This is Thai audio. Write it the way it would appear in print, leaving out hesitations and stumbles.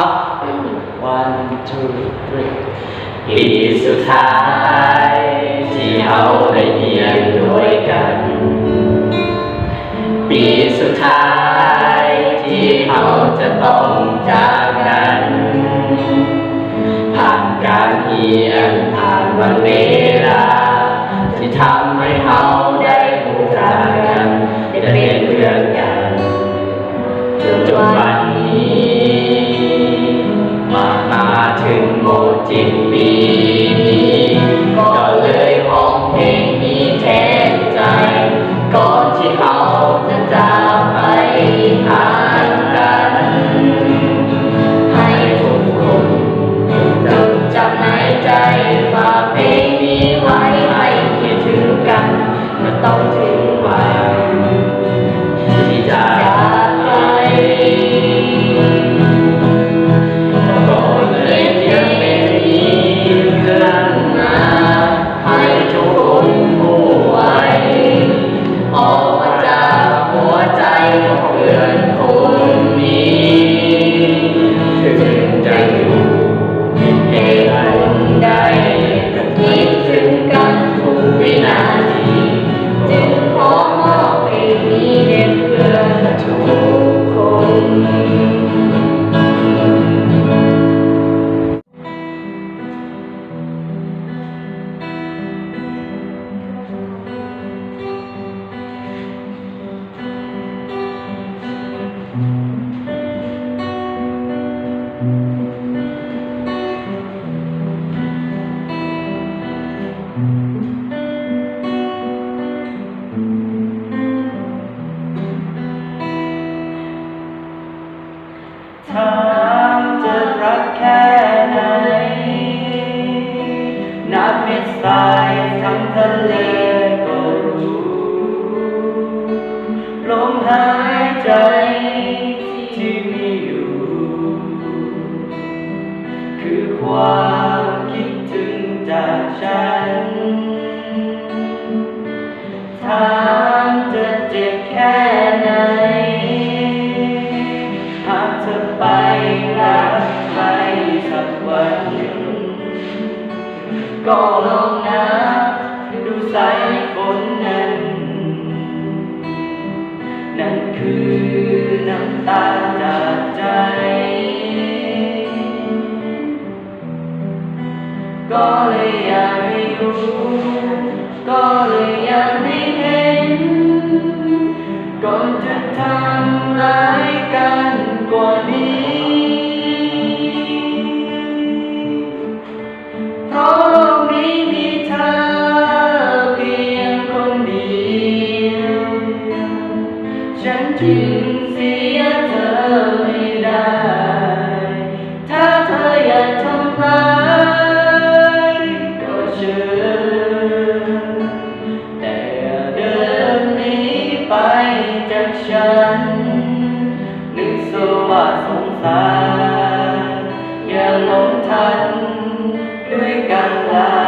up one two three ปีสุดท้ายที่เราได้เรียนด้วยกันปีสุดท้ายที่เราจะต้องจากกันผ่านการเรียนผ่านวันเวลาที่ทำให้เราได้รู้จักกันได้เป็นเพื่อนกันจนวันนี้มาถึงโมจิตปีก็เลยร้องเพลงนี้แทนใจก่อนที่เขาจะจากไปห่างกันให้ทุกคนจดจำในใจฝากเพลงนี้ไว้ให้คิดถึงกันเมื่อต้องถึงวันที่จากไปก็เลยเพียงเป็นอีกครั้งมาให้ทุกคนผู้ไว้ออกมาจากหัวใจของเพื่อนคนนี้ถึงจะอยู่เหตุใดก็คิดถึงกันทุกวินาทีจึงขอมอบเพลงนี้เด็ดเพื่อทุกคนถามจะรักแค่ไหนนับเม็ดทรายทั้งทะเลก็รู้ลมหายใจที่มีอยู่คือความคิดถึงจากฉันถามจะเจ็บแค่ไหนหากเธอไปรักใครสักวันหนึ่งก็ลองนับดูสายฝนนั้นนั่นคือน้ำตาจากใจก็เลยอยากให้รู้ก็เลยอยากให้เห็นก่อนจะทำร้ายกันกว่านี้เพราะโลกนี้มีเธอเพียงคนเดียวฉันจึงเสียเธอไม่ได้ถ้าเธออยากทำร้ายก็เชิญแต่อย่าเดินหนีไปจากฉันนึกสว่าสงสารอย่าหลงทันด้วยกันลา